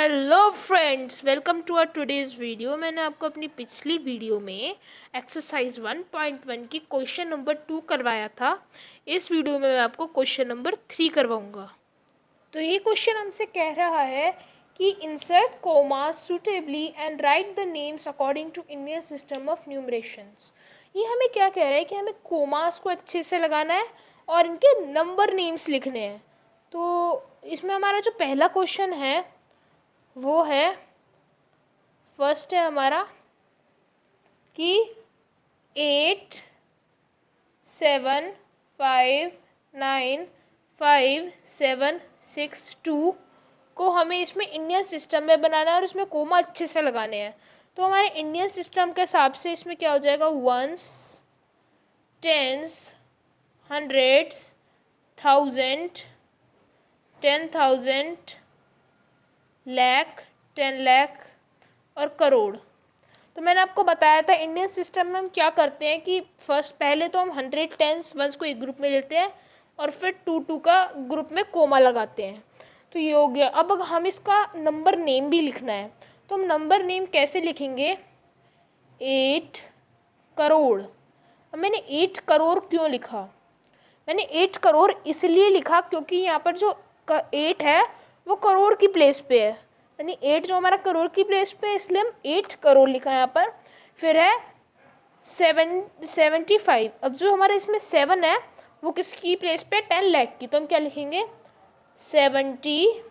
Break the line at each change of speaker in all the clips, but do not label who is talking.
Hello friends, welcome to our today's video. मैंने आपको अपनी पिछली वीडियो में एक्सरसाइज 1.1 की क्वेश्चन नंबर 2 करवाया था। इस वीडियो में मैं आपको क्वेश्चन नंबर 3 करवाऊंगा। तो ये क्वेश्चन हमसे कह रहा है कि insert comma suitably and write the names according to Indian system of numerations. ये हमें क्या कह रहा है कि हमें कोमास को अच्छे से लगाना है और इनके नंबर नेम्स लिखने हैं। तो इसमें हमारा जो पहला क्वेश्चन है वो है, फर्स्ट है हमारा कि 8, 7, 5, 9, 5, 7, 6, 2 को हमें इसमें इंडियन सिस्टम में बनाना है और इसमें कोमा अच्छे से लगाने हैं। तो हमारे इंडियन सिस्टम के हिसाब से इसमें क्या हो जाएगा, ones, tens, hundreds, thousand, 10,000, lakh, 10 lakh और करोड़। तो मैंने आपको बताया था इंडियन सिस्टम में हम क्या करते हैं कि पहले तो हम 100, 10, वंस को एक ग्रुप में लेते हैं और फिर 2 का ग्रुप में कोमा लगाते हैं। तो ये हो गया। अब हम इसका नंबर नेम भी लिखना है, तो हम नंबर नेम कैसे लिखेंगे, 8 करोड़। अब मैंने 8 करोड़ क्यों लिखा, मैंने 8 करोड़ इसलिए लिखा क्योंकि यहाँ पर जो 8 है वो करोड़ की प्लेस पे है, यानी 8 जो हमारा करोड़ की प्लेस पे है, इसलिए हम 8 करोड़ लिखा है यहाँ पर। फिर है 75। अब जो हमारे इसमें 7 है वो किसकी प्लेस पे है, 10 लाख की। तो हम क्या लिखेंगे, 70,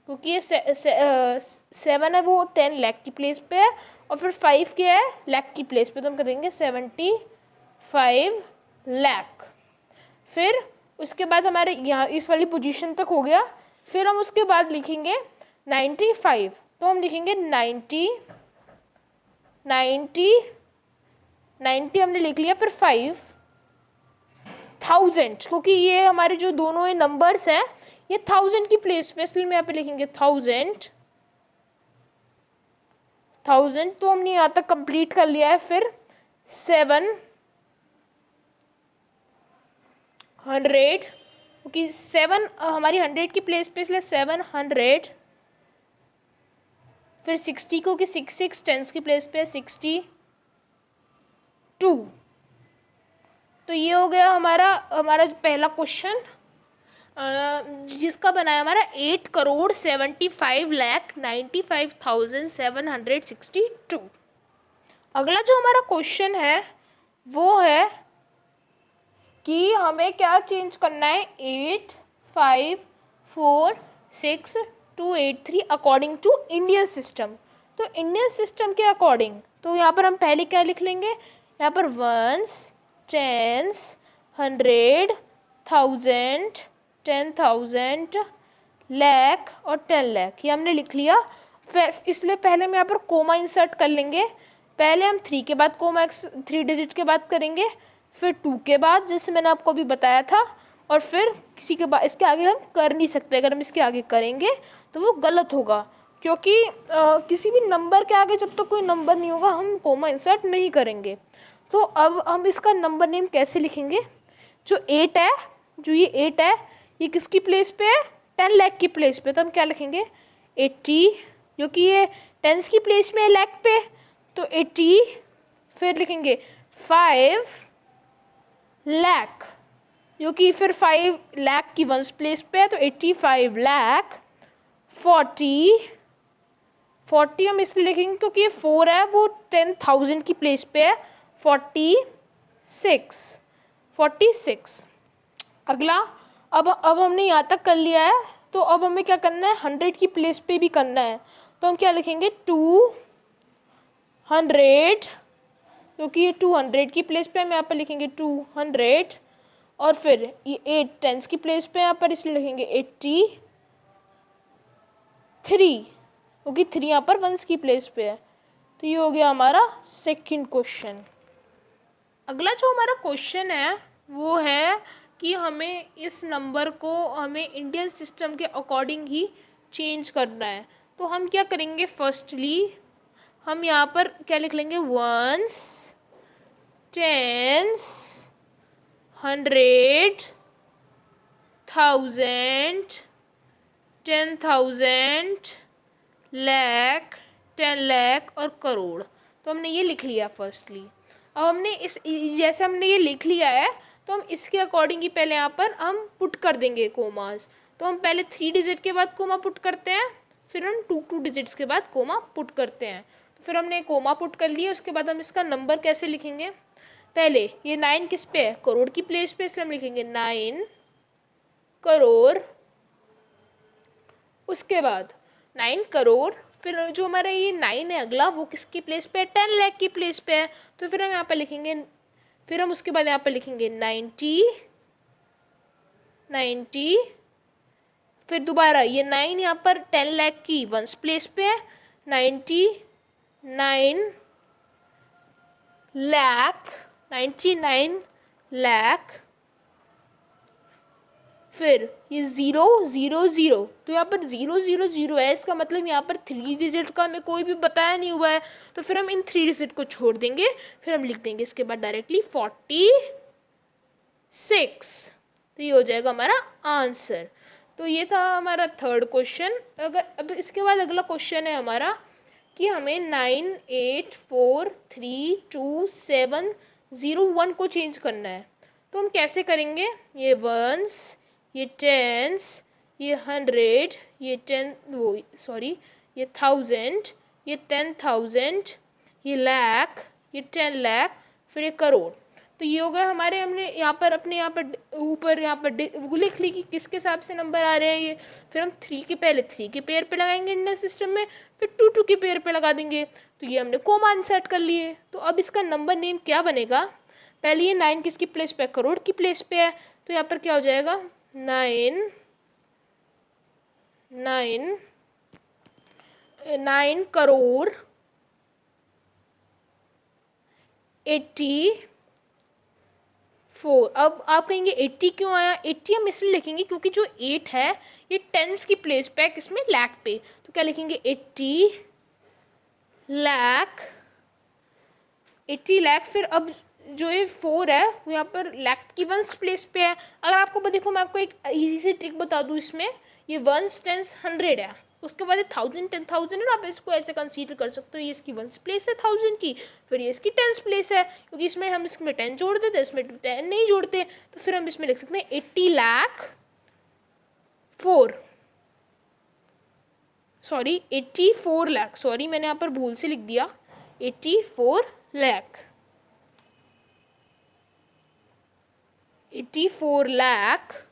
क्योंकि ये 7 है वो 10 लाख की प्लेस पे है और फिर 5 क्या है, लाख की प्लेस पे। तो हम करेंगे 75 लाख। फिर उसके बाद हमारे यहाँ इस वाली पोजीशन तक हो गया। फिर हम उसके बाद लिखेंगे 95। तो हम लिखेंगे 90 हमने लिख लिया। फिर 5,000, क्योंकि ये हमारे जो दोनों ये नंबर्स हैं ये 1000 की प्लेस पे, इसलिए हम यहाँ पे लिखेंगे 1000। तो हमने यहाँ तक कंप्लीट कर लिया है। फिर 700, क्योंकि 7 हमारी 100 की प्लेस पे, इसलिए 700। फिर 60, क्योंकि 6 टेंस की प्लेस पे 62। तो ये हो गया हमारा पहला क्वेश्चन, जिसका बनाया हमारा 8,75,95,762। अगला जो हमारा क्वेश्चन है वो है कि हमें क्या चेंज करना है, 8,5,4,6,2,8,3 अकॉर्डिंग टू इंडियन सिस्टम। तो इंडियन सिस्टम के अकॉर्डिंग तो यहाँ पर हम पहले क्या लिख लेंगे, यहाँ पर वंस, टेंस, 100, 1000, 10,000, लाख और 10 लाख, ये हमने लिख लिया। फिर इसलिए पहले हम यहाँ पर कोमा इंसर्ट कर लेंगे। पहले हम 3 के बाद कोमा 3 डिजिट के बाद करेंगे, फिर 2 के बाद, जैसे मैंने आपको अभी बताया था, और फिर किसी के बाद इसके आगे हम कर नहीं सकते। अगर हम इसके आगे करेंगे तो वो गलत होगा, क्योंकि किसी भी नंबर के आगे जब तक कोई नंबर नहीं होगा हम कोमा इंसर्ट नहीं करेंगे। तो अब हम इसका नंबर नेम कैसे लिखेंगे, जो 8 है, ये किसकी प्लेस पे है, 10 लाख की प्लेस पे। तो हम क्या लिखेंगे, 80, क्योंकि ये टेंस की प्लेस में है लाख पे, तो 80। फिर लिखेंगे 5 लाख, क्योंकि फिर 5 लाख की वंस प्लेस पे है, तो 85 लाख। 40 हम इसलिए लिखेंगे क्योंकि ये 4 है वो 10,000 की प्लेस पे है, 46। अगला, अब हमने यहाँ तक कर लिया है, तो अब हमें क्या करना है, 100 की प्लेस पे भी करना है। तो हम क्या लिखेंगे, 200, क्योंकि ये 200 की प्लेस पे हम यहाँ पर लिखेंगे 200। और फिर ये 8 टेंस की प्लेस पे यहाँ पर, इसलिए लिखेंगे 83, क्योंकि 3 यहाँ पर वंस की प्लेस पे है। तो ये हो गया हमारा सेकंड क्वेश्चन। अगला जो हमारा क्वेश्चन है वो है कि हमें इस नंबर को हमें इंडियन सिस्टम के अकॉर्डिंग ही चेंज करना है। तो हम क्या करेंगे, फर्स्टली हम यहाँ पर क्या लिख लेंगे, वंस, टेंस, 100, 1000, 10,000, लाख, 10 लाख और करोड़। तो हमने ये लिख लिया फर्स्टली। अब हमने जैसे हमने ये लिख लिया है तो हम इसके अकॉर्डिंग ही पहले यहाँ पर हम पुट कर देंगे कोमास। तो हम पहले 3 डिजिट के बाद कोमा पुट करते हैं, फिर हम 2 डिजिट्स के बाद कोमा पुट करते हैं। तो फिर हमने कोमा पुट कर लिया, उसके बाद हम इसका नंबर कैसे लिखेंगे। पहले ये 9 किस पे है, करोड़ की प्लेस पे, इसलिए हम लिखेंगे 9 करोड़। उसके बाद 9 करोड़, फिर जो हमारा ये 9 है अगला वो किसकी प्लेस पे है, 10 लाख की प्लेस पे है। तो फिर हम यहाँ पर लिखेंगे, फिर हम उसके बाद यहाँ पर लिखेंगे 90, फिर दोबारा ये 9 यहाँ पर 10 लाख की वंस प्लेस पे है, 99 लाख, फिर ये 000, तो यहाँ पर 000 है, इसका मतलब यहाँ पर 3 डिजिट का हमें कोई भी बताया नहीं हुआ है। तो फिर हम इन 3 डिजिट को छोड़ देंगे, फिर हम लिख देंगे इसके बाद डायरेक्टली 46। तो ये हो जाएगा हमारा आंसर। तो ये था हमारा थर्ड क्वेश्चन। अगर अब इसके बाद अगला क्वेश्चन है हमारा कि हमें 98432701 को चेंज करना है। तो हम कैसे करेंगे, ये वंस, ये टेंस, ये 100, ये 1000, ये 10,000, ये लाख, ये 10 लाख, फिर ये करोड़। तो ये हो गया हमारे, हमने यहाँ पर अपने यहाँ पर ऊपर यहाँ पर लिख ली कि किसके हिसाब से नंबर आ रहे हैं ये। फिर हम 3 के पहले 3 के पेयर पे लगाएंगे इंडियन सिस्टम में, फिर 2 के पेयर पे लगा देंगे। तो ये हमने कोमा इंसर्ट कर लिए। तो अब इसका नंबर नेम क्या बनेगा, पहले ये 9 किसकी प्लेस पे है, करोड़ की प्लेस पे है। तो यहाँ पर क्या हो जाएगा 9 करोड़ 84। अब आप कहेंगे 80 क्यों आया, 80 हम इसलिए लिखेंगे क्योंकि जो 8 है ये टेंस की प्लेस पे है, किसमें, लाख पे। तो क्या लिखेंगे 80 लाख, फिर अब जो ये 4 है वो यहाँ पर लाख की वंस प्लेस पे है। अगर आपको देखो मैं आपको एक इजी सी ट्रिक बता दूँ इसमें, ये वंस टेंस 100 है, उसके बाद 1000 10,000 है ना, आप इसको ऐसे कंसीडर कर सकते हो, ये इसकी वंस प्लेस है 1000 की, फिर ये इसकी टेंस प्लेस है, क्योंकि इसमें हम इसमें 10 जोड़ देते, इसमें 10 नहीं जोड़ते। तो फिर हम इसमें लिख सकते हैं 80 लाख 4, सॉरी 84 लाख, सॉरी मैंने यहाँ पर भूल से लिख दिया 84 लाख, 84 लाख।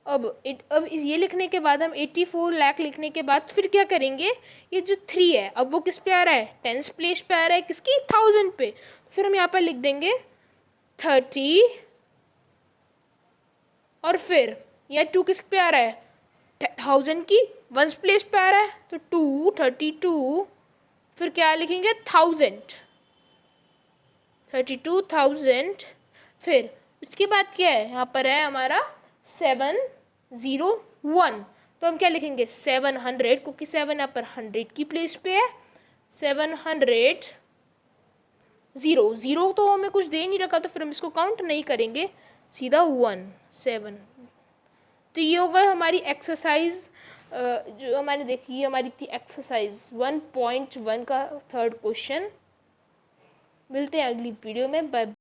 अब ये लिखने के बाद हम 84 लाख लिखने के बाद फिर क्या करेंगे, ये जो 3 है अब वो किस पे आ रहा है, टेंस प्लेस पे आ रहा है, किसकी, 1000 पे। फिर हम यहाँ पर लिख देंगे 30, और फिर यह 2 किस पे आ रहा है, 1000 की वंस प्लेस पे आ रहा है, तो 32, फिर क्या लिखेंगे 1000, 32,000। फिर उसके बाद क्या है, यहाँ पर है हमारा 701, तो हम क्या लिखेंगे 700, क्योंकि 7 यहाँ पर 100 की प्लेस पे है, 700, 0 तो हमें कुछ दे नहीं रखा, तो फिर हम इसको काउंट नहीं करेंगे, सीधा 7। तो ये होगा हमारी एक्सरसाइज, जो हमारे देखिए हमारी थी एक्सरसाइज 1.1 का थर्ड क्वेश्चन। मिलते हैं अगली वीडियो में, बाय।